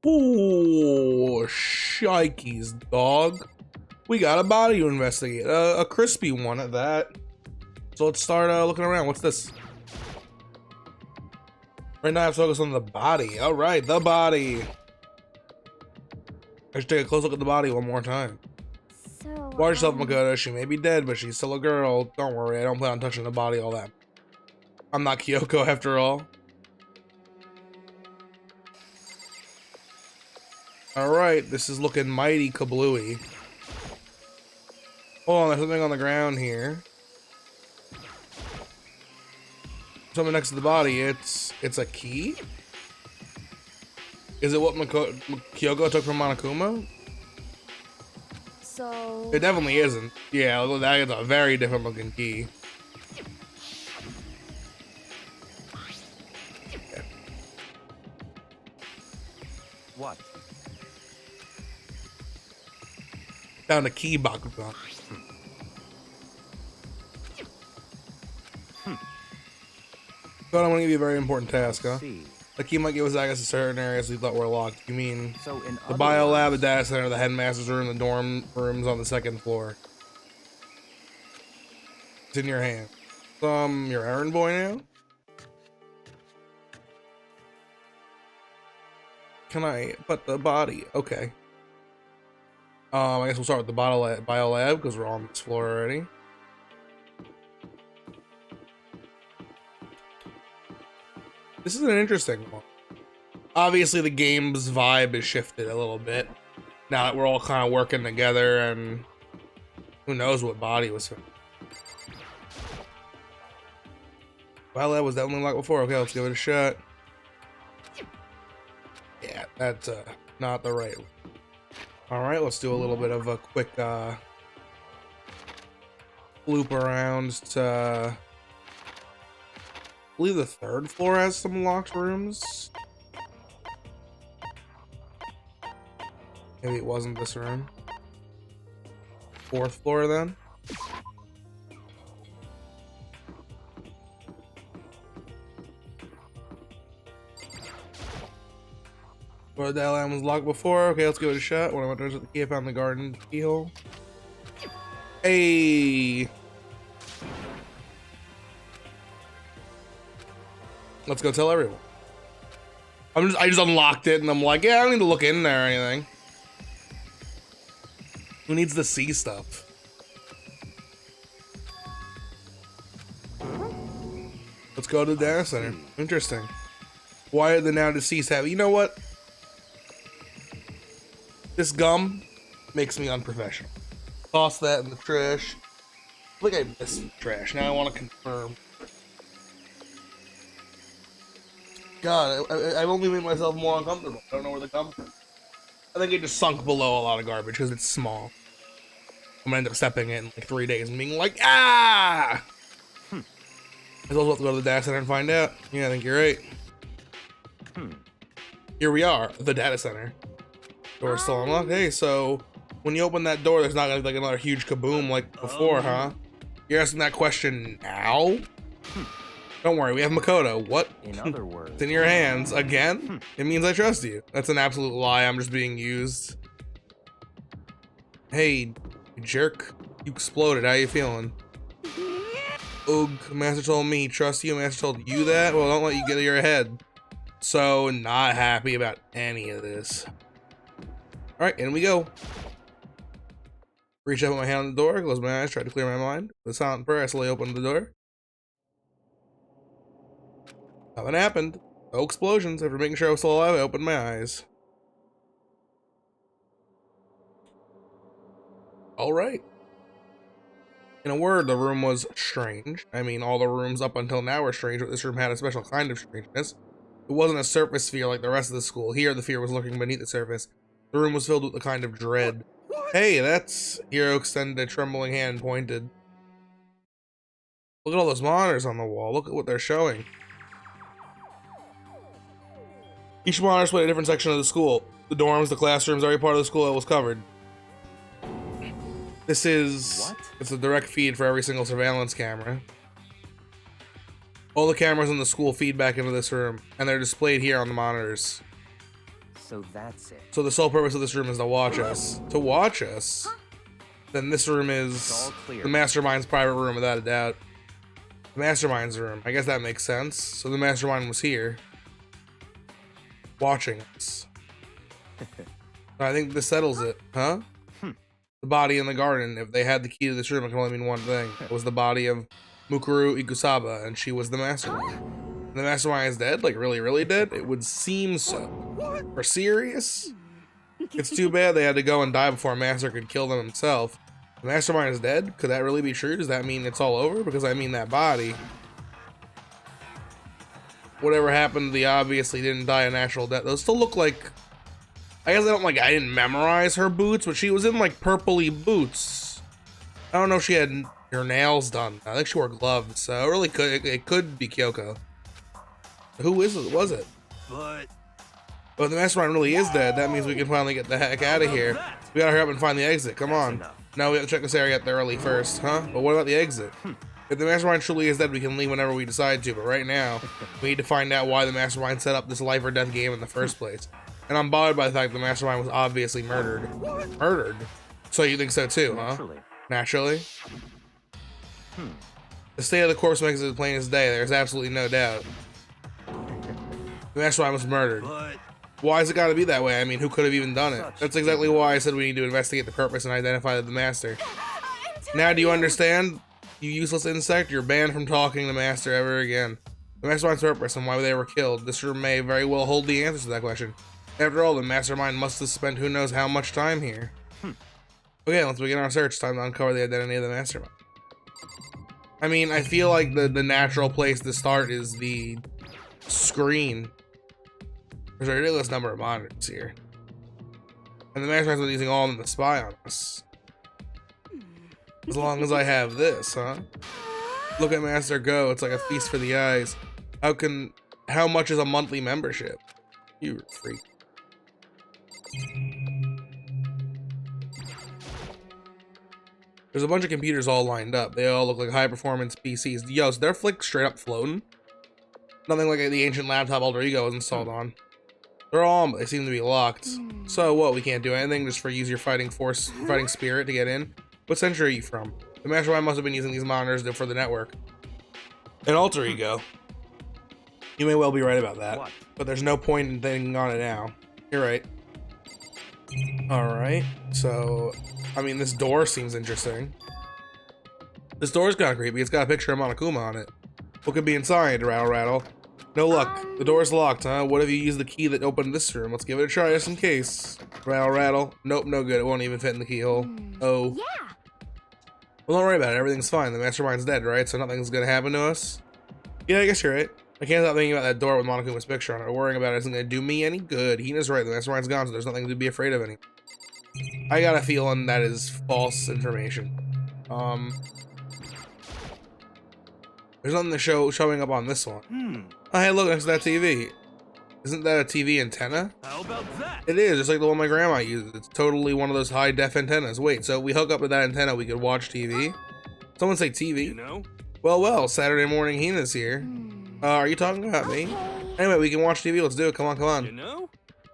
Ooh, shikes, dog. We got a body to investigate. A crispy one at that. So let's start looking around. What's this? Right now I have to focus on the body. All right, the body. I should take a close look at the body one more time. So, Watch yourself, Makoto. She may be dead, but she's still a girl. Don't worry, I don't plan on touching the body all that. I'm not Kyoko after all. Alright, this is looking mighty kablooey. Hold on, there's something on the ground here. Something next to the body. It's a key? Is it what Kyoko took from Monokuma? So It definitely isn't. Yeah, that is a very different looking key. What? Found a key Bakugan. But I'm gonna give you a very important task, huh? See. The key might give us access to certain areas we thought were locked. You mean So in the other bio lab, the words- data center, the headmaster's room, the dorm rooms on the second floor? It's in your hand. Your errand boy now? Can I put the body? Okay. I guess we'll start with the bio lab because we're on this floor already. This is an interesting one. Obviously, the game's vibe has shifted a little bit now that we're all kind of working together, and who knows what body was found. Bio lab was definitely locked before. Okay, let's give it a shot. Yeah, that's not the right one. Alright, let's do a little bit of a quick loop around to... I believe the third floor has some locked rooms. Maybe it wasn't this room. Fourth floor then. Where the hell was locked before. Okay, let's give it a shot. When I went to the key, I found the garden keyhole. Hey! Let's go tell everyone. I just unlocked it and I'm like, yeah, I don't need to look in there or anything. Who needs to see stuff? Let's go to the data center. Interesting. Why are the now deceased have? You know what? This gum makes me unprofessional. Toss that in the trash. I think I missed the trash. Now I want to confirm. God, I've only made myself more uncomfortable. I don't know where the gum is. I think it just sunk below a lot of garbage because it's small. I'm gonna end up stepping in like 3 days and being like, ah! As well as go to the data center and find out. Yeah, I think you're right. Here we are, the data center. Door's still unlocked. Hey, so when you open that door, there's not gonna be like another huge kaboom like before, huh? You're asking that question now? Don't worry, we have Makoto. What? In other words, It's in your hands again? It means I trust you. That's an absolute lie. I'm just being used. Hey, you jerk. You exploded. How you feeling? Oog, Master told me, trust you. Master told you that? Well, don't let you get to your head. So, not happy about any of this. Alright, in we go. Reach up with my hand on the door, close my eyes, try to clear my mind. With a silent prayer, I slowly opened the door. Nothing happened. No explosions. After making sure I was still alive, I opened my eyes. Alright. In a word, the room was strange. I mean, all the rooms up until now were strange, but this room had a special kind of strangeness. It wasn't a surface fear like the rest of the school. Here, the fear was lurking beneath the surface. The room was filled with a kind of dread. Hey, that's... Hiro extended a trembling hand and pointed. Look at all those monitors on the wall. Look at what they're showing. Each monitor displayed a different section of the school. The dorms, the classrooms, every part of the school that was covered. This is... What? It's a direct feed for every single surveillance camera. All the cameras in the school feed back into this room, and they're displayed here on the monitors. So that's it. So the sole purpose of this room is to watch us. To watch us? Then this room It's is all clear. the Mastermind's private room, without a doubt. The Mastermind's room. I guess that makes sense. So the Mastermind was here. Watching us. I think this settles it, huh? The body in the garden. If they had the key to this room, it can only mean one thing. It was the body of Mukuru Ikusaba, and she was the Mastermind. And the Mastermind is dead? Like, really, really dead? It would seem so. For serious? It's too bad they had to go and die before Master could kill them himself. The Mastermind is dead? Could that really be true? Does that mean it's all over? Because I mean that body. Whatever happened to the obviously didn't die a natural death. Those still look like... I guess I didn't memorize her boots, but she was in like purpley boots. I don't know if she had her nails done. I think she wore gloves, so it really it could be Kyoko. Who was it? But the Mastermind really is dead. That means we can finally get the heck out of here. We gotta hurry up and find the exit. Come on. No, we have to check this area out there early first, huh? But what about the exit? If the Mastermind truly is dead, we can leave whenever we decide to. But right now, we need to find out why the Mastermind set up this life or death game in the first place. And I'm bothered by the fact the Mastermind was obviously murdered. Murdered? So you think so too, huh? Naturally. The state of the corpse makes it as plain as day. There's absolutely no doubt. The Mastermind was murdered. Why has it got to be that way? I mean, who could have even done it? That's exactly why I said we need to investigate the purpose and identify the Master. Now do you understand? You useless insect, you're banned from talking to Master ever again. The Mastermind's purpose and why they were killed. This room may very well hold the answers to that question. After all, the Mastermind must have spent who knows how much time here. Okay, let's begin our search. Time to uncover the identity of the Mastermind. I mean, I feel like the natural place to start is the screen. There's a ridiculous number of monitors here. And the Mastermind's been using all of them to spy on us. As long as I have this, huh? Look at Master go. It's like a feast for the eyes. How much is a monthly membership? You freak. There's a bunch of computers all lined up. They all look like high performance PCs. Yo, so they're like straight up floating. Nothing like the ancient laptop Alter Ego was installed on. They're all on, but they seem to be locked. So what? We can't do anything just for use your fighting spirit to get in. What century are you from? The Mastermind must have been using these monitors for the network. An Alter Ego. You may well be right about that, but there's no point in thinking on it now. You're right. Alright, so, I mean, this door seems interesting. This door's kind of creepy. It's got a picture of Monokuma on it. What could be inside, Rattle Rattle? No luck. The door's locked, huh? What if you use the key that opened this room? Let's give it a try just in case. Rattle Rattle. Nope, no good. It won't even fit in the keyhole. Oh. Yeah. Well, don't worry about it. Everything's fine. The Mastermind's dead, right? So nothing's gonna happen to us? Yeah, I guess you're right. I can't stop thinking about that door with Monokuma's picture on it. Worrying about it isn't gonna do me any good. Hina's right. The Mastermind's gone, so there's nothing to be afraid of anymore. I got a feeling that is false information. There's nothing showing up on this one. Oh, hey, look, next to that TV. Isn't that a TV antenna? How about that? It is, just like the one my grandma uses. It's totally one of those high-def antennas. Wait, so if we hook up with that antenna, we could watch TV? Someone say TV. You know? Well, Saturday morning Hina's here. Are you talking about me? Anyway, we can watch TV. Let's do it. Come on, come on. You know?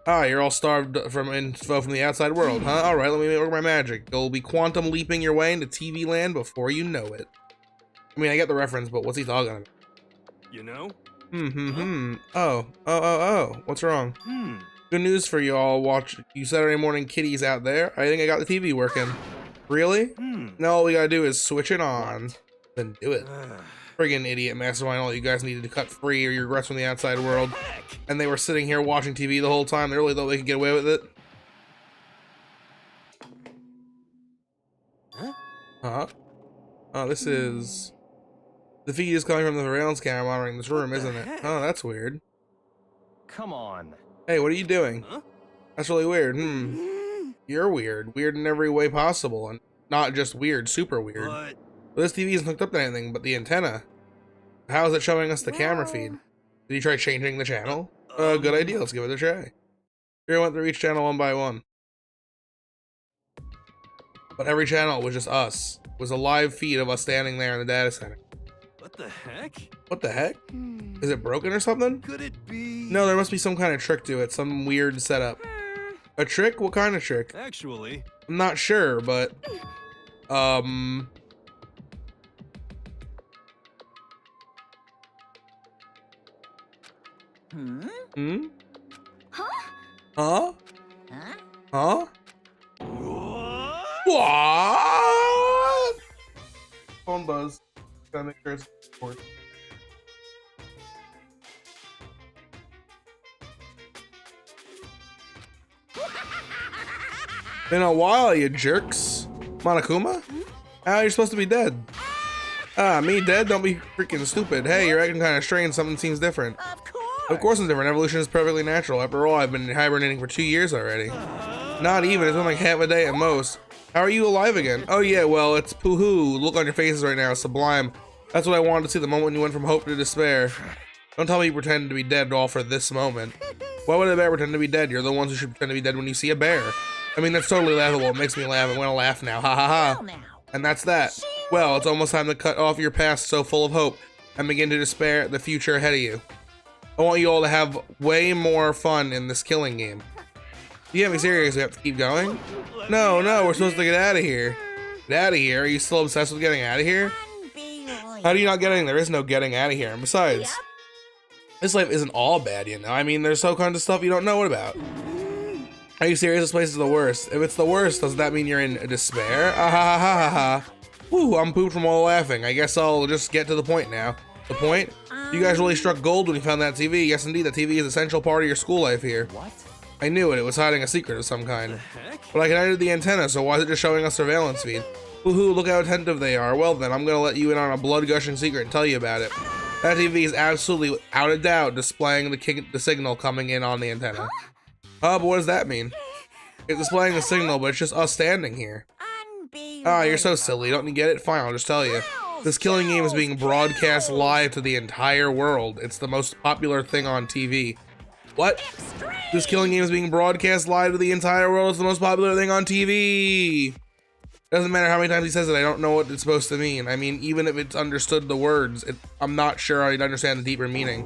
Ah, you're all starved from info from the outside world, huh? Alright, let me work my magic. You'll be quantum leaping your way into TV land before you know it. I mean, I get the reference, but what's he talking about? You know? Oh. What's wrong? Good news for you all. Watch you Saturday morning kitties out there. I think I got the TV working. Really? Now all we gotta do is switch it on. Then do it. Friggin' idiot Mastermind. All you guys needed to cut free or your regrets from the outside world. And they were sitting here watching TV the whole time. They really thought they could get away with it. Huh? Oh, this is... The feed is coming from the surveillance camera monitoring this room, isn't it? Oh, that's weird. Come on. Hey, what are you doing? Huh? That's really weird. You're weird. Weird in every way possible. And not just weird, super weird. But Well, this TV isn't hooked up to anything but the antenna. How is it showing us the camera feed? Did you try changing the channel? Good idea. Let's give it a try. Here I went through each channel one by one. But every channel was just us. It was a live feed of us standing there in the data center. the heck? What the heck? Is it broken or something? Could it be? No, there must be some kind of trick to it. Some weird setup. A trick? What kind of trick? Actually, I'm not sure, but... Hmm? Huh? Huh? Huh? Huh? what? What? Phone buzz. Gotta make sure it's recorded. Been a while, you jerks. Monokuma? How you're supposed to be dead? Ah, me dead? Don't be freaking stupid. Hey, you're acting kind of strange. Something seems different. Of course. Of course I'm different. Evolution is perfectly natural. After all, I've been hibernating for 2 years already. Not even. It's been like half a day at most. How are you alive again? Oh yeah, well, it's poo-hoo. Look on your faces right now. Sublime. That's what I wanted to see the moment you went from hope to despair. Don't tell me you pretend to be dead all for this moment. Why would a bear pretend to be dead? You're the ones who should pretend to be dead when you see a bear. I mean, that's totally laughable. It makes me laugh. I'm gonna laugh now. Ha ha ha. Well, now. And that's that. Well, it's almost time to cut off your past so full of hope and begin to despair at the future ahead of you. I want you all to have way more fun in this killing game. You can't be serious. We have to keep going? No, we're supposed to get out of here. Get out of here? Are you still obsessed with getting out of here? Unbelievable. How do you not get in? There is no getting out of here. And besides, this life isn't all bad, you know? I mean, there's so kind of stuff you don't know about. Are you serious? This place is the worst. If it's the worst, doesn't that mean you're in despair? Ah ha ha ha ha. Whew, I'm pooped from all the laughing. I guess I'll just get to the point now. The point? You guys really struck gold when you found that TV. Yes, indeed, the TV is an essential part of your school life here. What? I knew it. It was hiding a secret of some kind. Heck? But I connected the antenna, so why is it just showing us surveillance feed? Woohoo, look how attentive they are. Well then, I'm gonna let you in on a blood-gushing secret and tell you about it. That TV is absolutely, without a doubt, displaying the signal coming in on the antenna. But what does that mean? It's displaying the signal, but it's just us standing here. Unbelievable. Ah, you're so silly. Don't you get it? Fine, I'll just tell you. This killing game is being broadcast live to the entire world. It's the most popular thing on TV. What? This killing game is being broadcast live to the entire world. It's the most popular thing on TV. Doesn't matter how many times he says it, I don't know what it's supposed to mean. I mean, even if it's understood the words, I'm not sure I'd understand the deeper meaning.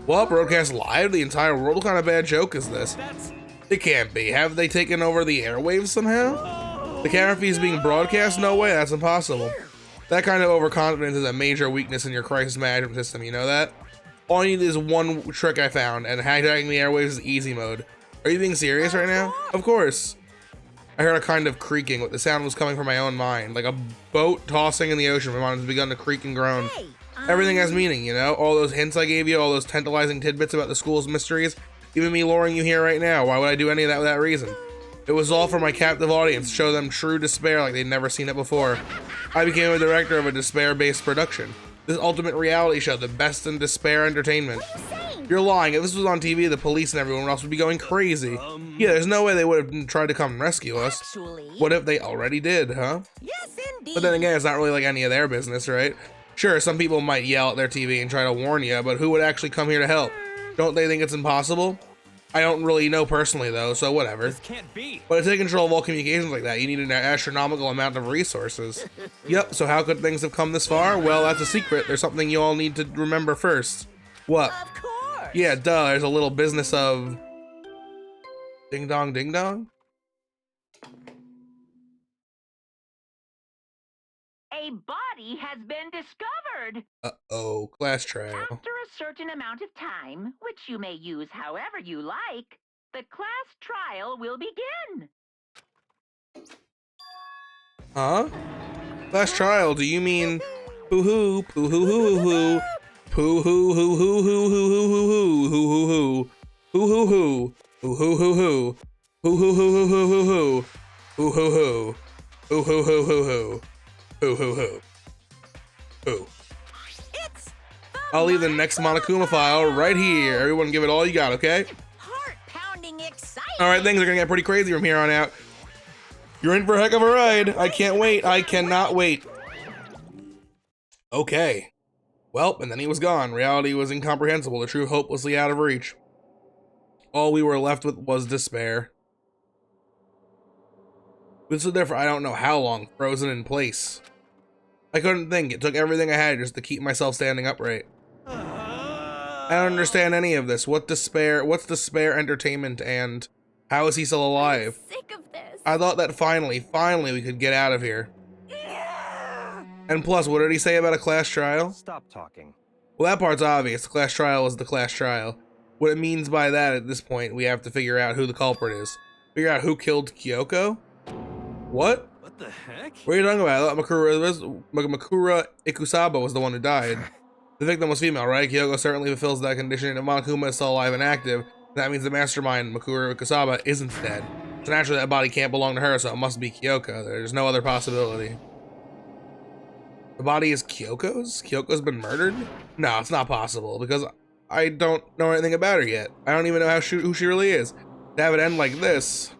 What? Broadcast live to the entire world? What kind of bad joke is this? It can't be. Have they taken over the airwaves somehow? The camera feed is being broadcast? No way, that's impossible. That kind of overconfidence is a major weakness in your crisis management system, you know that? All you need is one trick I found, and hijacking the airwaves is easy mode. Are you being serious right now? Of course. I heard a kind of creaking, but the sound was coming from my own mind, like a boat tossing in the ocean. My mind has begun to creak and groan. Hey, Everything has meaning, you know? All those hints I gave you, all those tantalizing tidbits about the school's mysteries, even me luring you here right now. Why would I do any of that without reason? It was all for my captive audience, to show them true despair like they'd never seen it before. I became a director of a despair-based production. This ultimate reality show, the best in despair entertainment. what are you saying? You're lying. If this was on TV, the police and everyone else would be going crazy. Yeah, there's no way they would have tried to come and rescue us. Actually, What if they already did, huh? yes, indeed. But then again, it's not really like any of their business, right? Sure, some people might yell at their TV and try to warn you, but who would actually come here to help? Don't they think it's impossible? I don't really know personally, though, so whatever. This can't be. But to take control of all communications like that, you need an astronomical amount of resources. Yep, so how could things have come this far? Well, that's a secret. There's something you all need to remember first. What? Of course. Yeah, duh, there's a little business of... Ding dong, ding dong? A body has been discovered. Uh-oh, class trial. After a certain amount of time, which you may use however you like, the class trial will begin. Huh? Class trial, do you mean... Poo-hoo, poo-hoo-hoo-hoo-hoo, poo-hoo-hoo-hoo-hoo-hoo-hoo-hoo-hoo-hoo, hoo-hoo-hoo, hoo-hoo-hoo-hoo, hoo-hoo-hoo-hoo-hoo-hoo, hoo-hoo-hoo, hoo-hoo-hoo-hoo-hoo, hoo-hoo-hoo, hoo. It's I'll leave the next Monokuma file right here. Everyone give it all you got, okay? heart-pounding exciting. Alright, things are gonna get pretty crazy from here on out. You're in for a heck of a ride. I can't wait. I cannot wait. Okay. Well, and then he was gone. Reality was incomprehensible. The true hopelessly out of reach. All we were left with was despair. We stood there for I don't know how long, frozen in place. I couldn't think. It took everything I had just to keep myself standing upright. I don't understand any of this. What's the spare entertainment, and how is he still alive? I'm sick of this. I thought that finally we could get out of here. And plus, what did he say about a class trial? Stop talking. Well, that part's obvious. The class trial is the class trial. What it means by that at this point, we have to figure out who the culprit is. Figure out who killed Kyoko? What? What the heck? What are you talking about? I thought Makura Ikusaba was the one who died. The victim was female, right? Kyoko certainly fulfills that condition. If Monokuma is still alive and active, that means the mastermind, Makura Ikusaba, isn't dead. So naturally that body can't belong to her, so it must be Kyoko. There's no other possibility. The body is Kyoko's? Kyoko's been murdered? No, it's not possible, because I don't know anything about her yet. I don't even know who she really is. To have it end like this,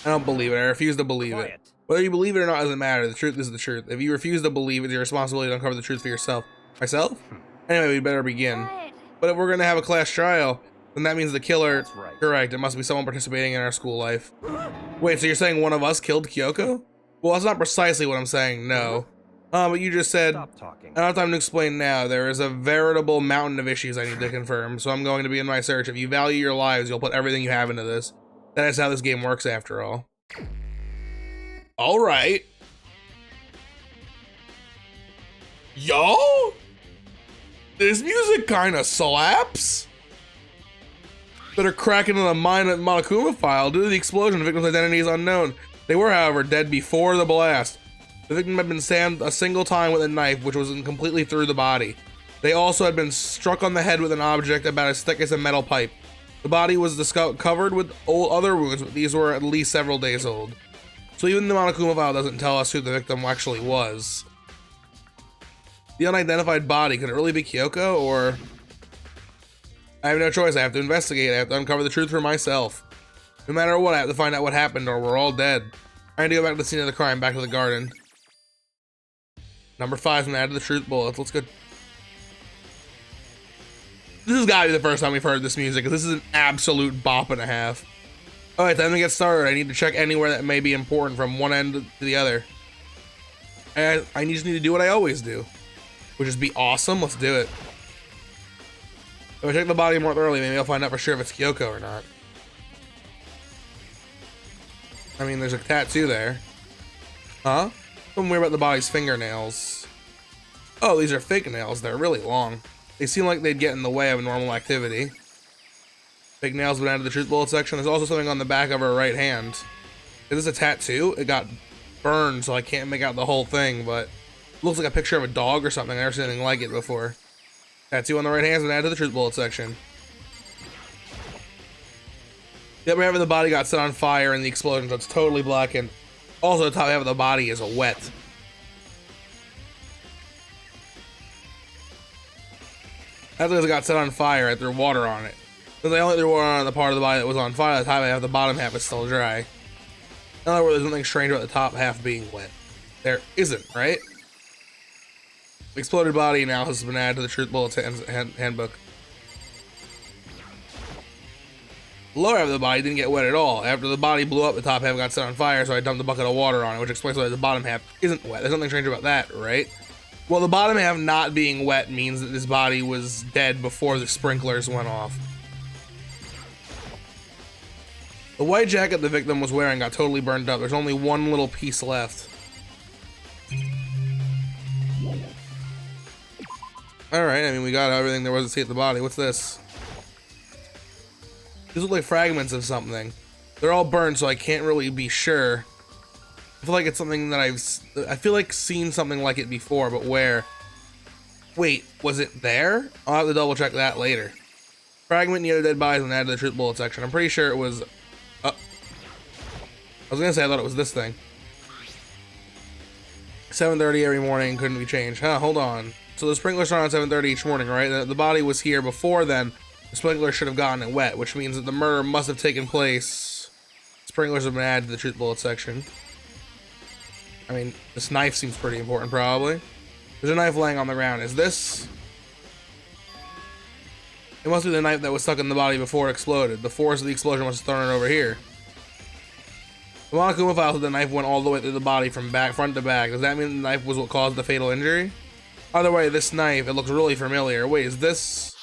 I don't believe it. I refuse to believe it. Quiet. Whether you believe it or not doesn't matter. The truth is the truth. If you refuse to believe, it's your responsibility to uncover the truth for yourself. Myself? Anyway, we better begin. But if we're gonna have a class trial, then that means the killer... That's right. Correct, it must be someone participating in our school life. Wait, so you're saying one of us killed Kyoko? Well, that's not precisely what I'm saying, no. But you just said... Stop talking. I don't have time to explain now. There is a veritable mountain of issues I need to confirm, so I'm going to be in my search. If you value your lives, you'll put everything you have into this. That is how this game works, after all. Alright. Yo? This music kinda slaps. Better crack into the mind of Monokuma file. Due to the explosion, the victim's identity is unknown. They were, however, dead before the blast. The victim had been stabbed a single time with a knife, which was completely through the body. They also had been struck on the head with an object about as thick as a metal pipe. The body was covered with other wounds, but these were at least several days old. So even the Monokuma file doesn't tell us who the victim actually was. The unidentified body, could it really be Kyoko, or... I have no choice, I have to investigate, I have to uncover the truth for myself. No matter what, I have to find out what happened, or we're all dead. I need to go back to the scene of the crime, back to the garden. Number 5's been added to the truth bullets. Let's go. This has got to be the first time we've heard this music, because this is an absolute bop and a half. Alright, time to get started. I need to check anywhere that may be important from one end to the other. And I just need to do what I always do, which is be awesome. Let's do it. If I check the body more thoroughly, maybe I'll find out for sure if it's Kyoko or not. I mean, there's a tattoo there. Huh? Something weird about the body's fingernails. Oh, these are fake nails. They're really long. They seem like they'd get in the way of normal activity. Fake nails went out of the truth bullet section. There's also something on the back of her right hand. Is this a tattoo? It got burned, so I can't make out the whole thing, but it looks like a picture of a dog or something. I've never seen anything like it before. Tattoo on the right hand has been added to the truth bullet section. The upper half of the body got set on fire in the explosion, so it's totally blackened. Also, the top half of the body is wet. After it got set on fire, I threw water on it. Since I only threw water on the part of the body that was on fire, the top half, the bottom half is still dry. In other words, there's nothing strange about the top half being wet. There isn't, right? Exploded body analysis has been added to the truth bullet's handbook. The lower half of the body didn't get wet at all. After the body blew up, the top half got set on fire, so I dumped a bucket of water on it, which explains why the bottom half isn't wet. There's nothing strange about that, right? Well, the bottom half not being wet means that this body was dead before the sprinklers went off. The white jacket the victim was wearing got totally burned up. There's only one little piece left. Alright, I mean, we got everything there was to see at the body. What's this? These look like fragments of something. They're all burned, so I can't really be sure. I feel like it's something that I feel like seen something like it before, but where? Wait, was it there? I'll have to double check that later. Fragment near the dead bodies and added to the truth bullet section. I'm pretty sure it was... I was gonna say I thought it was this thing. 7:30 every morning, couldn't be changed. Huh, hold on. So the sprinklers are on 7:30 each morning, right? The body was here before then. The sprinklers should have gotten it wet, which means that the murder must have taken place. Sprinklers have been added to the truth bullet section. I mean, this knife seems pretty important, probably. There's a knife laying on the ground. Is this? It must be the knife that was stuck in the body before it exploded. The force of the explosion must have thrown it over here. The Monokuma file said the knife went all the way through the body from front to back. Does that mean the knife was what caused the fatal injury? Either way, this knife, it looks really familiar. Wait, is this...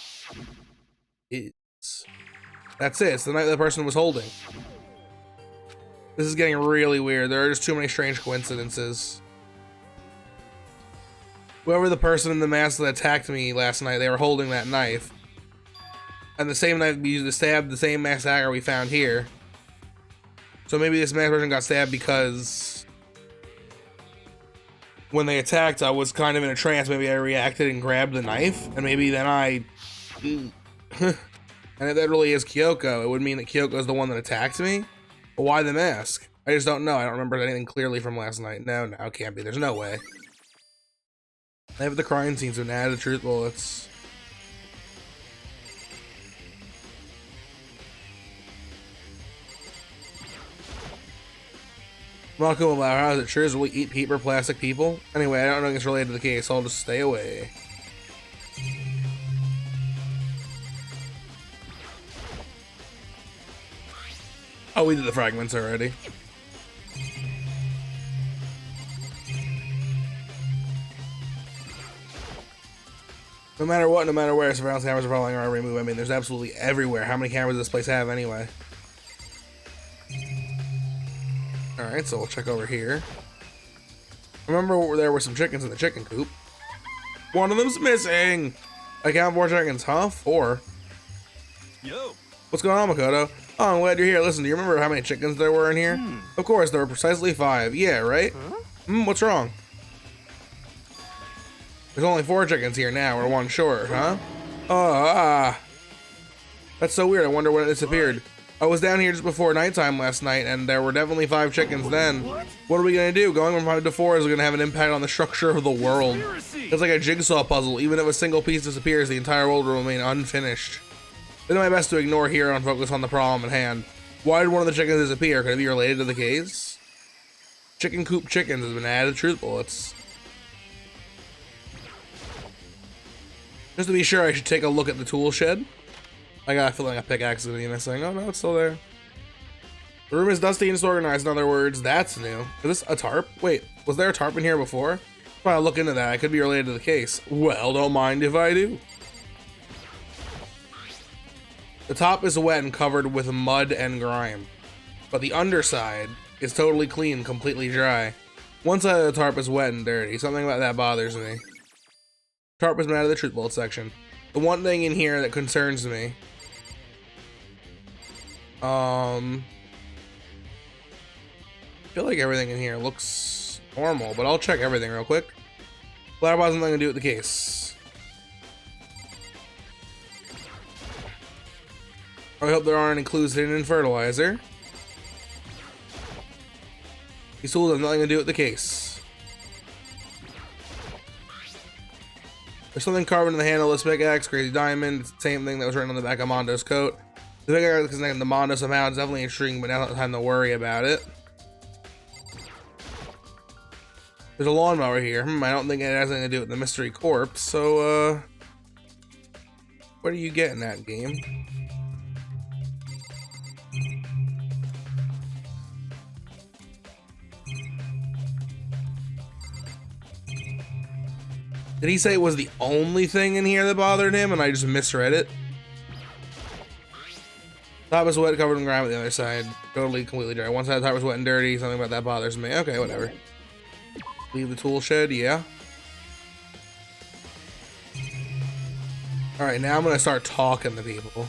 That's it. It's the knife the person was holding. This is getting really weird. There are just too many strange coincidences. Whoever the person in the mask that attacked me last night, they were holding that knife. And the same knife we used to stab the same masked hacker we found here. So maybe this masked person got stabbed because when they attacked, I was kind of in a trance. Maybe I reacted and grabbed the knife, and maybe then I... And if that really is Kyoko, it would mean that Kyoko is the one that attacked me? But why the mask? I just don't know. I don't remember anything clearly from last night. No, it can't be. There's no way. They have the crime scenes and added the truth bullets. Malcolm about how is it true? Is we eat paper plastic people? Anyway, I don't know if it's related to the case, so I'll just stay away. Oh, we did the fragments already. No matter what, no matter where, surveillance cameras are following our remove. I mean, there's absolutely everywhere. How many cameras does this place have anyway? Alright, so we'll check over here. Remember there were some chickens in the chicken coop. One of them's missing! I count 4 chickens, huh? 4. Yo. What's going on, Makoto? Oh, I'm glad you're here. Listen, do you remember how many chickens there were in here? Of course, there were precisely 5. Yeah, right? What's wrong? There's only 4 chickens here now. We're 1 short, huh? That's so weird. I wonder when it disappeared. I was down here just before nighttime last night, and there were definitely 5 chickens then. What are we gonna do? Going from 5 to 4 is gonna have an impact on the structure of the world. It's like a jigsaw puzzle. Even if a single piece disappears, the entire world will remain unfinished. I did my best to ignore here and focus on the problem at hand. Why did one of the chickens disappear? Could it be related to the case? Chicken coop chickens has been added to truth bullets. Just to be sure, I should take a look at the tool shed. I got a feeling a pickaxe is gonna be missing. Oh no, it's still there. The room is dusty and disorganized. In other words, that's new. Is this a tarp? Wait, was there a tarp in here before? If I look into that, it could be related to the case. Well, don't mind if I do. The top is wet and covered with mud and grime, but the underside is totally clean, completely dry. One side of the tarp is wet and dirty. Something about that bothers me. Tarp was out of the truth bullet section. The one thing in here that concerns me, I feel like everything in here looks normal, but I'll check everything real quick. Ladder box has nothing to do with the case. I hope there aren't any clues hidden in fertilizer. These tools have nothing to do with the case. There's something carved in the handle of this pickaxe, crazy diamond. It's the same thing that was written on the back of Mondo's coat. The pickaxe is connected to Mondo somehow. It's definitely intriguing, but now don't have time to worry about it. There's a lawnmower here. I don't think it has anything to do with the mystery corpse. So, what are you getting at, game? Did he say it was the only thing in here that bothered him and I just misread it? Top is wet, covered in grime on the other side. Totally, completely dry. One side of the top is wet and dirty. Something about that bothers me. Okay, whatever. Leave the tool shed, yeah. Alright, now I'm gonna start talking to people.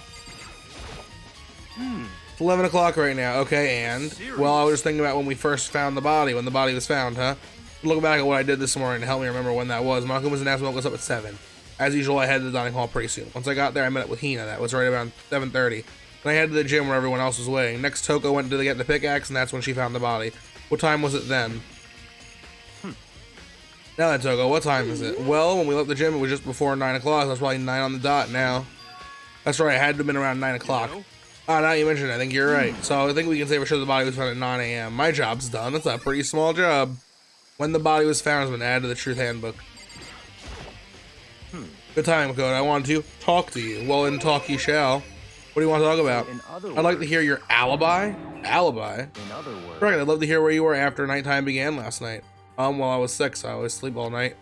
It's 11 o'clock right now. Okay, and? Well, I was just thinking about when we first found the body, when the body was found, huh? Looking back at what I did this morning to help me remember when that was. Malcolm was announced to woke us up at 7. As usual, I headed to the dining hall pretty soon. Once I got there, I met up with Hina. That was right around 7:30. Then I headed to the gym where everyone else was waiting. Next, Toko went to get the pickaxe, and that's when she found the body. What time was it then? Now then, Toko, what time is it? Well, when we left the gym, it was just before 9 o'clock. That's probably 9 on the dot now. That's right, it had to have been around 9 o'clock. Now you mentioned it, I think you're right. So I think we can say for sure the body was found at 9 a.m. My job's done. That's a pretty small job. When the body was found has been added to the Truth Handbook. Good time, Makoto. I wanted to talk to you. Well, then talk you shall. What do you want to talk about? In other I'd like to words- hear your alibi. Alibi? In other words, Right, I'd love to hear where you were after nighttime began last night. Well, I was sick, so I was asleep all night.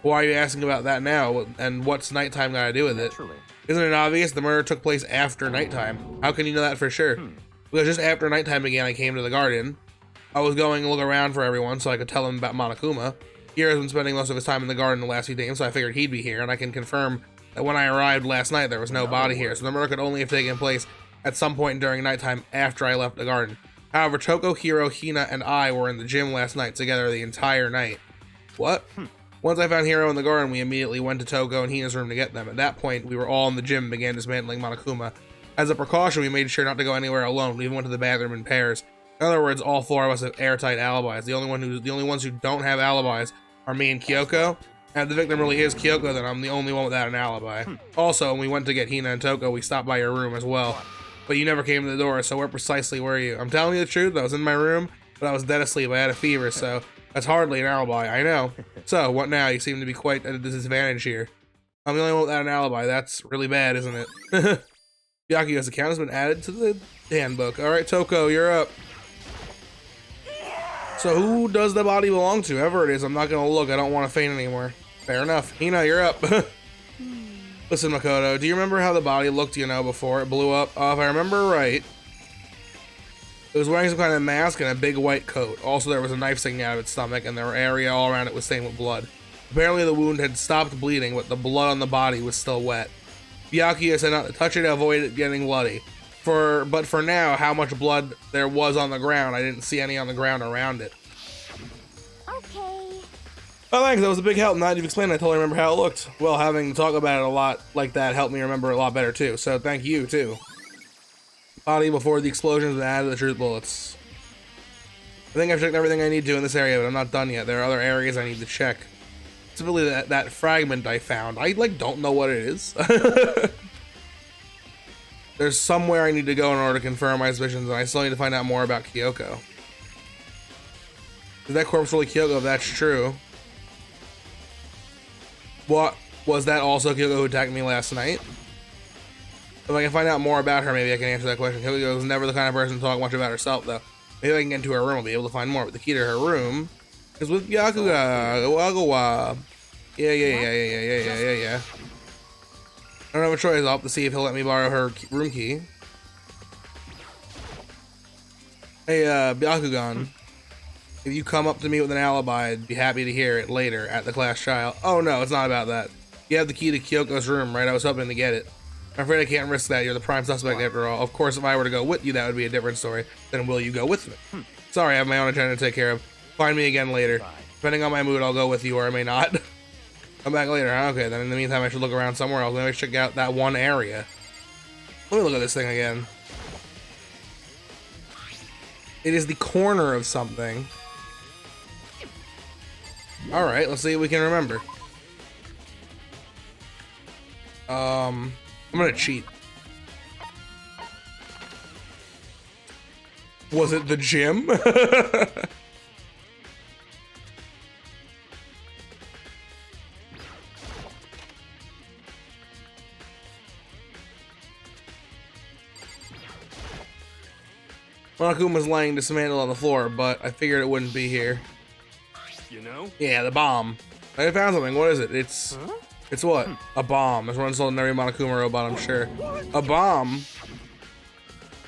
Why are you asking about that now? And what's nighttime got to do with it? naturally. Isn't it obvious the murder took place after nighttime? How can you know that for sure? Because just after nighttime began, I came to the garden. I was going to look around for everyone so I could tell them about Monokuma. Hiro has been spending most of his time in the garden the last few days, so I figured he'd be here, and I can confirm that when I arrived last night, there was no body here, so the murder could only have taken place at some point during nighttime after I left the garden. However, Toko, Hiro, Hina, and I were in the gym last night together the entire night. What? Once I found Hiro in the garden, we immediately went to Toko and Hina's room to get them. At that point, we were all in the gym and began dismantling Monokuma. As a precaution, we made sure not to go anywhere alone. We even went to the bathroom in pairs. In other words, all four of us have airtight alibis. The only ones who don't have alibis are me and Kyoko. And if the victim really is Kyoko, then I'm the only one without an alibi. Also, when we went to get Hina and Toko, we stopped by your room as well. But you never came to the door, so where precisely were you? I'm telling you the truth, I was in my room, but I was dead asleep. I had a fever, so that's hardly an alibi, I know. So, what now? You seem to be quite at a disadvantage here. I'm the only one without an alibi. That's really bad, isn't it? Byakuya's account has been added to the handbook. Alright, Toko, you're up. So who does the body belong to? Whoever it is, I'm not gonna look. I don't want to faint anymore. Fair enough. Hina, you're up. Listen, Makoto, do you remember how the body looked, before it blew up? If I remember right, it was wearing some kind of mask and a big white coat. Also, there was a knife sticking out of its stomach, and the area all around it was stained with blood. Apparently, the wound had stopped bleeding, but the blood on the body was still wet. Byakuya said not to touch it to avoid it getting bloody. But for now, how much blood there was on the ground, I didn't see any on the ground around it. Okay. Oh, thanks. That was a big help. Now that you've explained, I totally remember how it looked. Well, having to talk about it a lot like that helped me remember it a lot better, too. So thank you, too. Body before the explosions and added the truth bullets. I think I've checked everything I need to in this area, but I'm not done yet. There are other areas I need to check. Specifically that fragment I found. I, don't know what it is. There's somewhere I need to go in order to confirm my suspicions, and I still need to find out more about Kyoko. Is that corpse really Kyoko if that's true? What was that also Kyoko who attacked me last night? If I can find out more about her, maybe I can answer that question. Kyoko is never the kind of person to talk much about herself, though. Maybe I can get into her room, I'll be able to find more. But the key to her room is with Byakuya. Yeah. I don't have a choice. I'll have to see if he'll let me borrow her room key. Hey, Byakugan. If you come up to me with an alibi, I'd be happy to hear it later at the class trial. Oh no, it's not about that. You have the key to Kyoko's room, right? I was hoping to get it. I'm afraid I can't risk that. You're the prime suspect after all. Of course, if I were to go with you, that would be a different story. Then will you go with me? Sorry, I have my own agenda to take care of. Find me again later. Depending on my mood, I'll go with you or I may not. Come back later, huh? Okay, then in the meantime, I should look around somewhere else. Maybe check out that one area. Let me look at this thing again. It is the corner of something. Alright, let's see if we can remember. I'm gonna cheat. Was it the gym? Monokuma's laying dismantled on the floor, but I figured it wouldn't be here. You know? Yeah, the bomb. I found something. What is it? It's what? A bomb. It's one sold in every Monokuma robot, I'm sure. A bomb?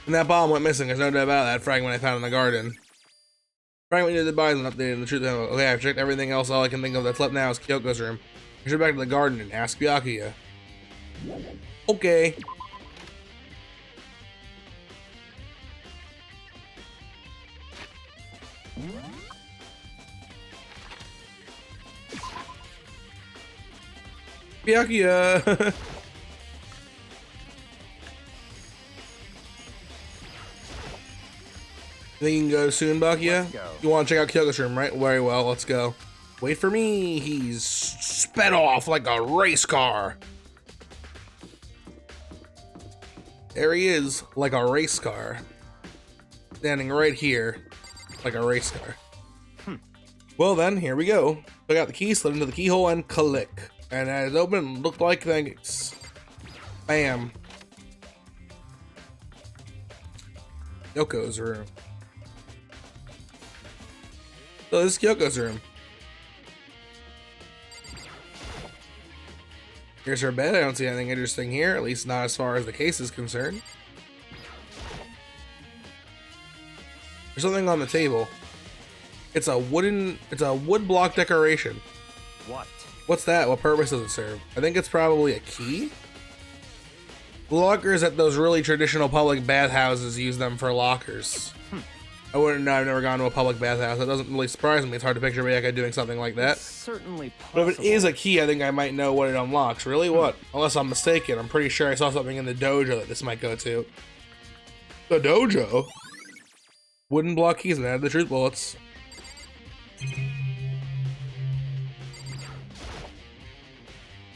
And that bomb went missing. There's no doubt about that fragment I found in the garden. Fragment needed the bodies and updated the truth. Okay, I've checked everything else. All I can think of that's left now is Kyoko's room. I should back to the garden and ask Byakuya. Okay. Byakuya! Think you can go soon, Byakuya? You want to check out Kyoko's room, right? Very well, let's go. Wait for me. He's sped off like a race car. There he is, like a race car. Standing right here, like a race car. Well then, here we go. Took out the key, slid into the keyhole, and click. And as it opened, looked like things. Bam. Kyoko's room. So this is Kyoko's room. Here's her bed. I don't see anything interesting here, at least not as far as the case is concerned. There's something on the table. It's a wood block decoration. What? What's that? What purpose does it serve? I think it's probably a key. Lockers at those really traditional public bathhouses use them for lockers. I wouldn't know. I've never gone to a public bathhouse. That doesn't really surprise me. It's hard to picture Rebecca doing something like that. It's certainly But possible. if it is a key, I think I might know what it unlocks. Really? What? Unless I'm mistaken. I'm pretty sure I saw something in the dojo that this might go to. The dojo? Wooden block keys and add the truth bullets.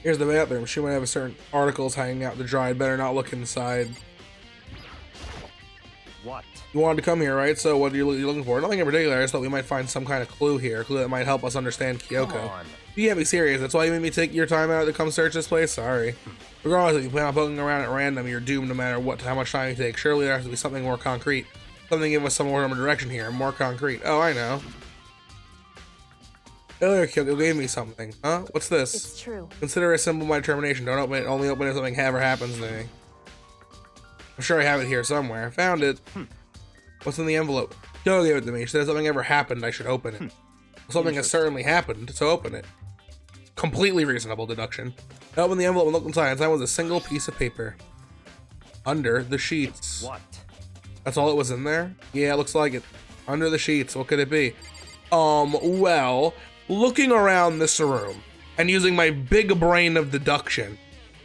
Here's the bathroom. She might have certain articles hanging out to dry. I'd better not look inside. What? You wanted to come here, right? So what are you looking for? Nothing in particular. I just thought we might find some kind of clue here. A clue that might help us understand Come Kyoko. on. You can't be serious. That's why you made me take your time out to come search this place? Sorry. Regardless, if you plan on poking around at random, you're doomed no matter how much time you take. Surely there has to be something more concrete. Something to give us some more direction here. More concrete. Oh, I know. Earlier, Kyoko gave me something. Huh? What's this? It's true. Consider it a symbol of my determination. Don't open it. Only open it if something ever happens to me. I'm sure I have it here somewhere. I found it. What's in the envelope? Kyoko gave it to me. She said if something ever happened, I should open it. Something has certainly happened, so open it. Completely reasonable deduction. I opened the envelope and looked inside. Inside was a single piece of paper. Under the sheets. What? That's all it was in there? Yeah, it looks like it. Under the sheets. What could it be? Well, looking around this room and using my big brain of deduction,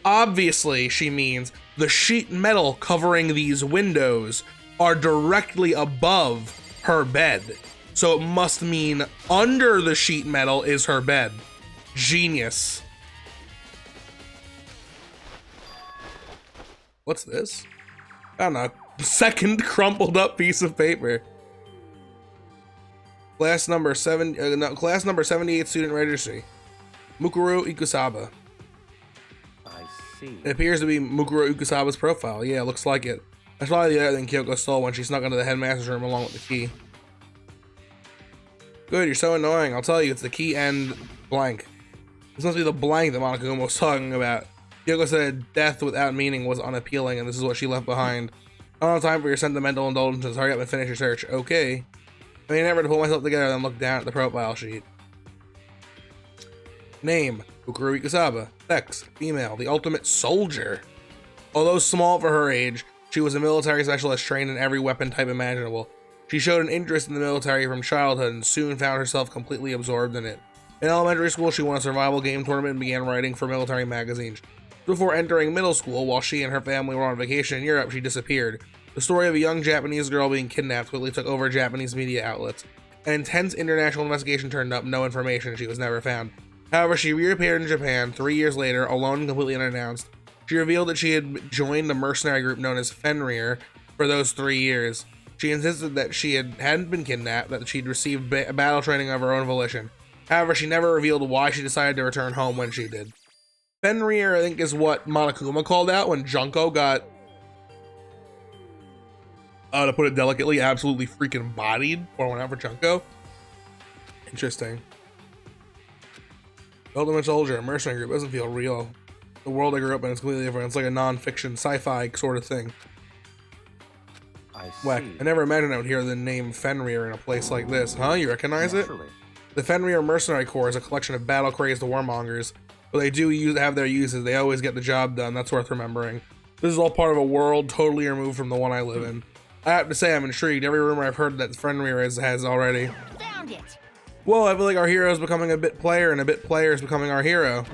obviously she means the sheet metal covering these windows are directly above her bed. So it must mean under the sheet metal is her bed. Genius. What's this? I don't know. Second crumpled up piece of paper. Class number 78 student registry. Mukuro Ikusaba. I see. It appears to be Mukuro Ikusaba's profile. Yeah, looks like it. That's probably the other thing Kyoko stole when she snuck into the headmaster's room along with the key. Good, you're so annoying. I'll tell you, it's the key and blank. This must be the blank that Monokuma was talking about. Kyoko said death without meaning was unappealing, and this is what she left behind. I don't have time for your sentimental indulgences. Hurry up and finish your search. Okay. I mean, never to pull myself together and look down at the profile sheet. Name, Mukuro Ikusaba. Sex, female, the ultimate soldier. Although small for her age, she was a military specialist trained in every weapon type imaginable. She showed an interest in the military from childhood and soon found herself completely absorbed in it. In elementary school, she won a survival game tournament and began writing for military magazines. Before entering middle school, while she and her family were on vacation in Europe, she disappeared. The story of a young Japanese girl being kidnapped quickly took over Japanese media outlets. An intense international investigation turned up no information. She was never found. However, she reappeared in Japan 3 years later, alone and completely unannounced. She revealed that she had joined the mercenary group known as Fenrir for those 3 years. She insisted that she hadn't been kidnapped, that she'd received battle training of her own volition. However, she never revealed why she decided to return home when she did. Fenrir, I think, is what Monokuma called out when Junko got, to put it delicately, absolutely freaking bodied or went out for Junko. Interesting. Ultimate Soldier, a mercenary group, doesn't feel real. The world I grew up in is completely different. It's like a non-fiction, sci-fi sort of thing. I Whack. see. I never imagined I would hear the name Fenrir in a place like this. Huh? You recognize it? Naturally. The Fenrir Mercenary Corps is a collection of battle-crazed warmongers, but they do have their uses. They always get the job done. That's worth remembering. This is all part of a world totally removed from the one I live in. I have to say I'm intrigued. Every rumor I've heard that Fenrir has already. Found it. Whoa, I feel like our hero is becoming a bit player, and a bit player is becoming our hero.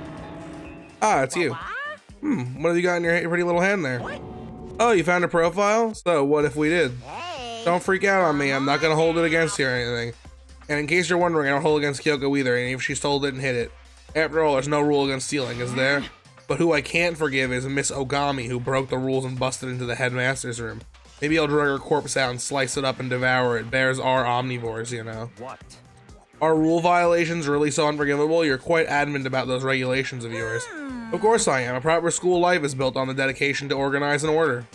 Ah, it's you. What have you got in your pretty little hand there? What? Oh, you found a profile? So what if we did? Hey. Don't freak out on me. I'm not gonna hold it against you or anything. And in case you're wondering, I don't hold against Kyoko either, and if she stole it and hid it. After all, there's no rule against stealing, is there? But who I can't forgive is Miss Ogami, who broke the rules and busted into the headmaster's room. Maybe I'll drag her corpse out and slice it up and devour it. Bears are omnivores, you know. What? Are rule violations really so unforgivable? You're quite adamant about those regulations of yours. Of course I am. A proper school life is built on the dedication to organize and order.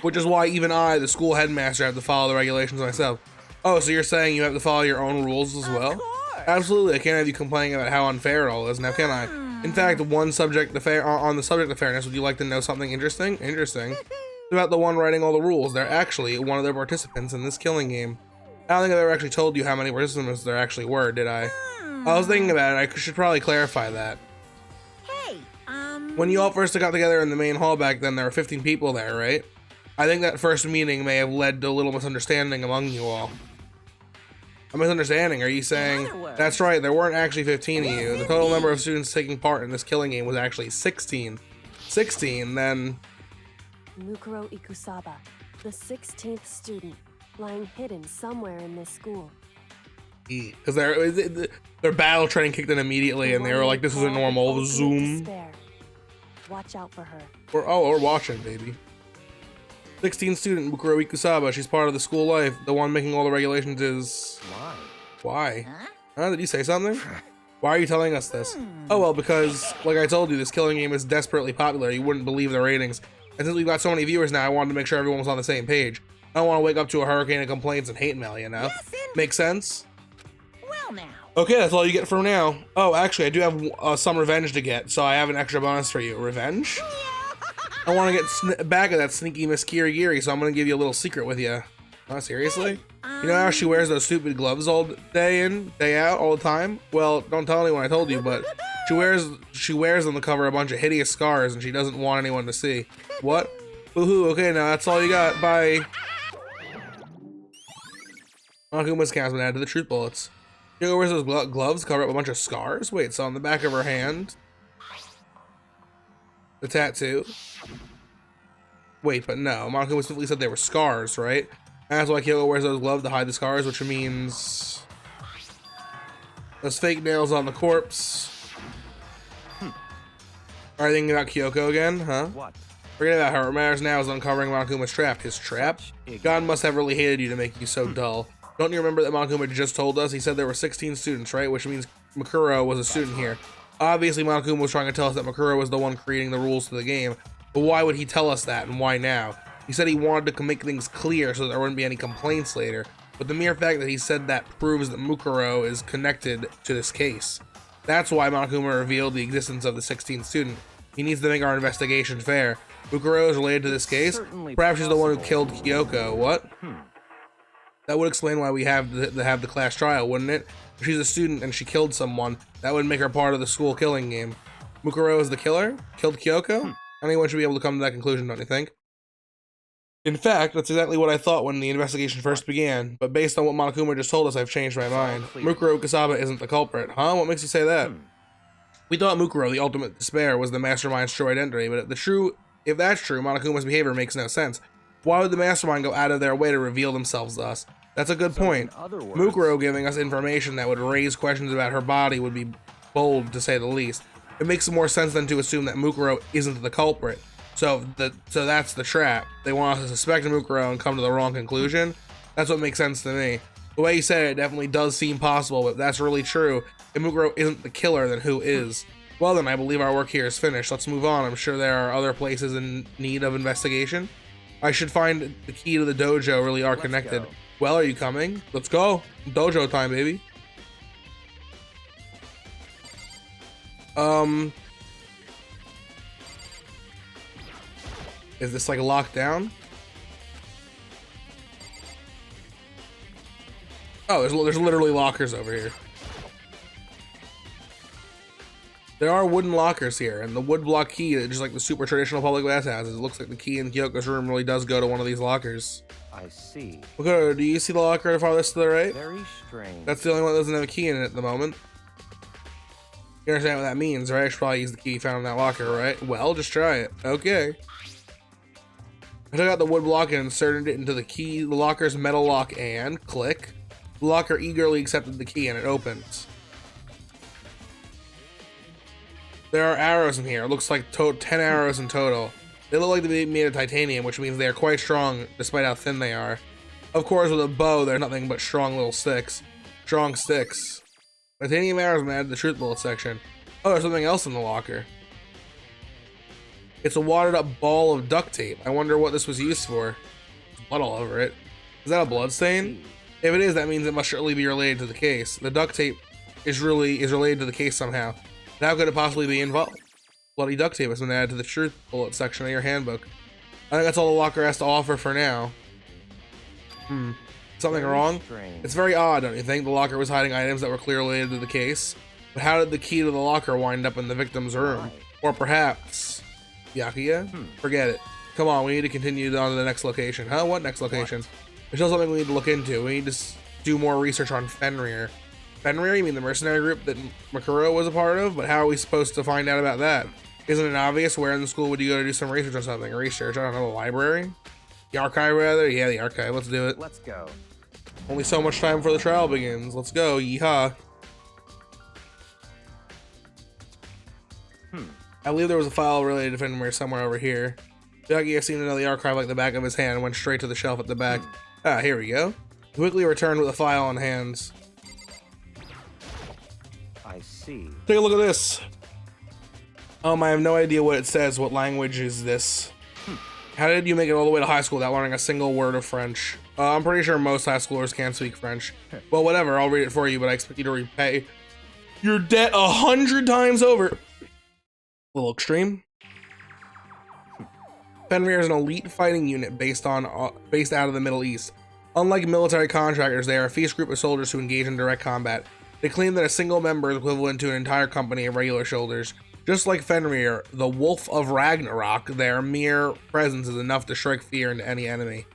which is why even I, the school headmaster, have to follow the regulations myself. Oh, so you're saying you have to follow your own rules as well? Absolutely, I can't have you complaining about how unfair it all is, now can I? In fact, on the subject of fairness, would you like to know something interesting? Interesting. About the one writing all the rules. They're actually one of the participants in this killing game. I don't think I've ever actually told you how many participants there actually were, did I? I was thinking about it, I should probably clarify that. Hey, When you all first got together in the main hall back then, there were 15 people there, right? I think that first meeting may have led to a little misunderstanding among you all. A misunderstanding? Are you saying? That's right, there weren't actually 15 of you. The total number of students taking part in this killing game was actually 16. 16, then... Mukuro Ikusaba, the 16th student, lying hidden somewhere in this school. Because their battle training kicked in immediately, and they were like, "This isn't normal." Zoom. Watch out for her. We're watching, baby. 16 student Mukuro Ikusaba. She's part of the school life. The one making all the regulations is. Why? Huh? Did you say something? Why are you telling us this? Oh well, because like I told you, this killing game is desperately popular. You wouldn't believe the ratings. And since we've got so many viewers now, I wanted to make sure everyone was on the same page. I don't want to wake up to a hurricane of complaints and hate mail, you know? Make sense? well now. Okay, that's all you get for now. Oh, actually, I do have some revenge to get, so I have an extra bonus for you. Revenge? I want to get back at that sneaky Miss Kirigiri, so I'm going to give you a little secret with you. Oh, seriously? You know how she wears those stupid gloves all day in, day out, all the time? Well, don't tell anyone I told you, but she wears them to cover a bunch of hideous scars, and she doesn't want anyone to see. What? Woohoo, okay, now that's all you got. Bye. Akuma's cast been added to the truth bullets. Hugo wears those gloves to cover up a bunch of scars? Wait, so on the back of her hand, the tattoo? Wait, but no, Monokuma simply said they were scars, right? And that's why Kyoko wears those gloves to hide the scars, which means those fake nails on the corpse. Are you thinking about Kyoko again, huh? What? Forget about her. What matters now is uncovering Monokuma's trap. His trap? God must have really hated you to make you so dull. Don't you remember that Monokuma just told us? He said there were 16 students, right? Which means Makuro was a student here. Obviously, Monokuma was trying to tell us that Makuro was the one creating the rules to the game. But why would he tell us that, and why now? He said he wanted to make things clear so there wouldn't be any complaints later. But the mere fact that he said that proves that Mukuro is connected to this case. That's why Monokuma revealed the existence of the 16th student. He needs to make our investigation fair. Mukuro is related to this case? Perhaps she's the one who killed Kyoko. What? That would explain why we have the class trial, wouldn't it? If she's a student and she killed someone, that would make her part of the school killing game. Mukuro is the killer? Killed Kyoko? Anyone should be able to come to that conclusion, don't you think? In fact, that's exactly what I thought when the investigation first began, but based on what Monokuma just told us, I've changed my mind. Mukuro Kasaba isn't the culprit. Huh? What makes you say that? We thought Mukuro, the ultimate despair, was the mastermind's true identity, but if that's true, Monokuma's behavior makes no sense. Why would the mastermind go out of their way to reveal themselves to us? That's a good point. Mukuro giving us information that would raise questions about her body would be bold, to say the least. It makes more sense than to assume that Mukuro isn't the culprit. So that's the trap. They want us to suspect Mukuro and come to the wrong conclusion. That's what makes sense to me. The way you said it definitely does seem possible, but that's really true. If Mukuro isn't the killer, then who is? Well then, I believe our work here is finished. Let's move on. I'm sure there are other places in need of investigation. I should find the key to the dojo really are connected. Well, are you coming? Let's go. Dojo time, baby. Is this like locked down? Oh, there's literally lockers over here. There are wooden lockers here, and the wood block key, just like the super traditional public bathhouses, it looks like the key in Kyoko's room really does go to one of these lockers. I see. Okay, do you see the locker farthest to the right? Very strange. That's the only one that doesn't have a key in it at the moment. You understand what that means, right? I should probably use the key found in that locker, right? Well, just try it. Okay. I took out the wood block and inserted it into the locker's metal lock and click. The locker eagerly accepted the key and it opens. There are arrows in here. It looks like 10 arrows in total. They look like they're made of titanium, which means they are quite strong despite how thin they are. Of course, with a bow, they're nothing but strong little sticks. Strong sticks. Titanium arrows have been added to the truth bullet section. Oh, there's something else in the locker. It's a wadded up ball of duct tape. I wonder what this was used for. There's blood all over it. Is that a blood stain? If it is, that means it must surely be related to the case. The duct tape is related to the case somehow. And how could it possibly be involved? Bloody duct tape has been added to the truth bullet section of your handbook. I think that's all the locker has to offer for now. Something wrong? Strange. It's very odd, don't you think? The locker was hiding items that were clearly related to the case. But how did the key to the locker wind up in the victim's room? Why? Or perhaps... Yakuya? Forget it. Come on, we need to continue on to the next location. Huh? What next location? There's still something we need to look into. We need to do more research on Fenrir. Fenrir? You mean the mercenary group that Mikuro was a part of? But how are we supposed to find out about that? Isn't it obvious? Where in the school would you go to do some research on something? Research? I don't know, the library? The archive, rather? Yeah, the archive. Let's do it. Let's go. Only so much time before the trial begins. Let's go. Yeehaw. I believe there was a file related to Fenrir somewhere over here. Yakuya seemed to know the archive like the back of his hand and went straight to the shelf at the back. Ah, here we go. He quickly returned with a file on hands. I see. Take a look at this. I have no idea what it says. What language is this? How did you make it all the way to high school without learning a single word of French? I'm pretty sure most high schoolers can't speak French. Well, whatever, I'll read it for you, but I expect you to repay your debt 100 times over. A little extreme. Fenrir is an elite fighting unit based out of the Middle East. Unlike military contractors, they are a fierce group of soldiers who engage in direct combat. They claim that a single member is equivalent to an entire company of regular soldiers. Just like Fenrir, the Wolf of Ragnarok, their mere presence is enough to strike fear into any enemy.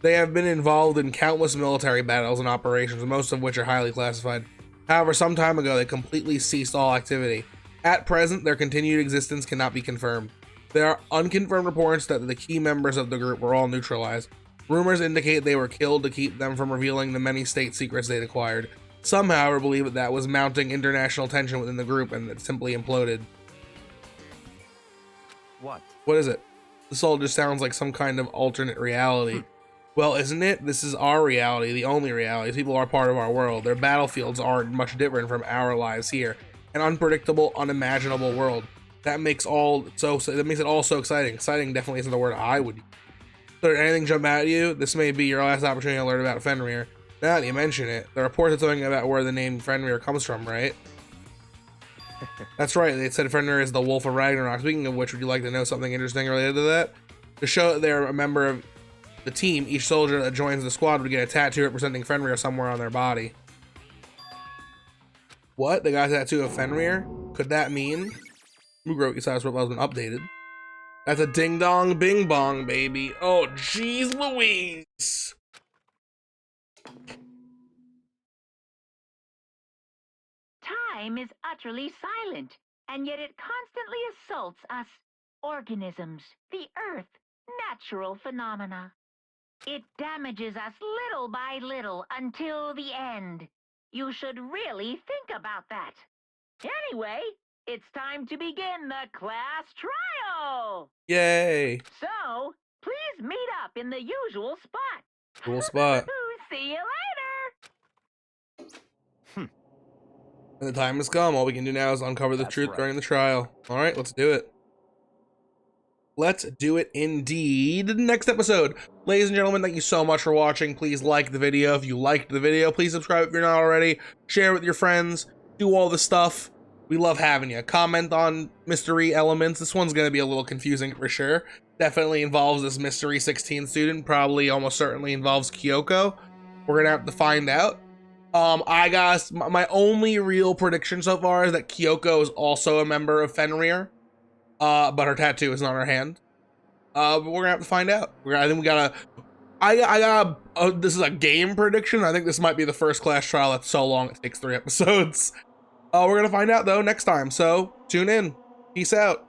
They have been involved in countless military battles and operations, most of which are highly classified. However, some time ago, they completely ceased all activity. At present, their continued existence cannot be confirmed. There are unconfirmed reports that the key members of the group were all neutralized. Rumors indicate they were killed to keep them from revealing the many state secrets they'd acquired. Some, however, believe that was mounting international tension within the group and it simply imploded. What? What is it? This all just sounds like some kind of alternate reality. Well, isn't it? This is our reality, the only reality. People are part of our world. Their battlefields aren't much different from our lives here. An unpredictable, unimaginable world. That makes it all so exciting. Exciting definitely isn't the word I would use. So did anything jump at you? This may be your last opportunity to learn about Fenrir. Now that you mention it, the report is talking about where the name Fenrir comes from, right? That's right, they said Fenrir is the Wolf of Ragnarok. Speaking of which, would you like to know something interesting related to that? To show that they're a member of the team, each soldier that joins the squad would get a tattoo representing Fenrir somewhere on their body. What? They got a tattoo of Fenrir? Could that mean? Mugro Isai's profile has been updated. That's a ding dong bing bong, baby. Oh, jeez Louise. Time is utterly silent, and yet it constantly assaults us, organisms, the earth, natural phenomena. It damages us little by little until the end. You should really think about that. Anyway, it's time to begin the class trial. Yay. So, please meet up in the usual spot. Cool spot. See you later. And the time has come. All we can do now is uncover the That's truth right. during the trial. All right, let's do it. Let's do it indeed. Next episode. Ladies and gentlemen, thank you so much for watching. Please like the video. If you liked the video, please subscribe if you're not already. Share with your friends. Do all the stuff. We love having you. Comment on mystery elements. This one's going to be a little confusing for sure. Definitely involves this mystery 16 student. Probably almost certainly involves Kyoko. We're going to have to find out. I guess my only real prediction so far is that Kyoko is also a member of Fenrir. But her tattoo is on her hand. But we're gonna have to find out. I think we gotta. This is a game prediction. I think this might be the first class trial that's so long it takes 3 episodes. We're gonna find out though next time. So tune in. Peace out.